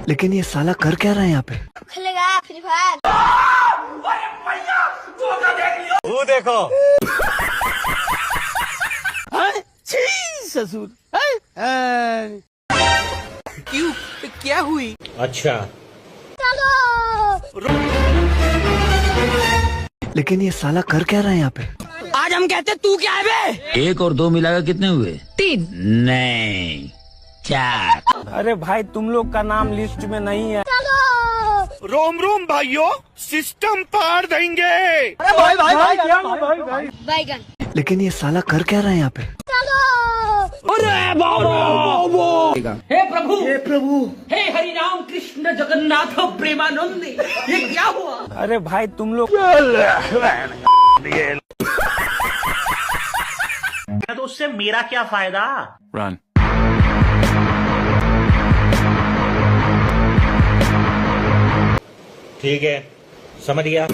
लेकिन ये साला कर क्या रहा है यहाँ पे? खेलेगा फ्री फायर। वो देखो ससुर क्यों क्या हुई? अच्छा लेकिन ये साला कर क्या रहा है यहाँ पे? आज हम कहते तू क्या है बे? 1 और 2 मिलाकर कितने हुए? 3 नहीं 4। अरे भाई तुम लोग का नाम लिस्ट में नहीं है। रोम रोम भाइयों, सिस्टम पार देंगे। बैगन। लेकिन ये साला कर क्या रहा है यहाँ पे? हे प्रभु हे हरि राम कृष्ण जगन्नाथ प्रेमानंद, ये क्या हुआ? अरे भाई तुम लोग तो उससे मेरा क्या फायदा? ठीक है समझ गया।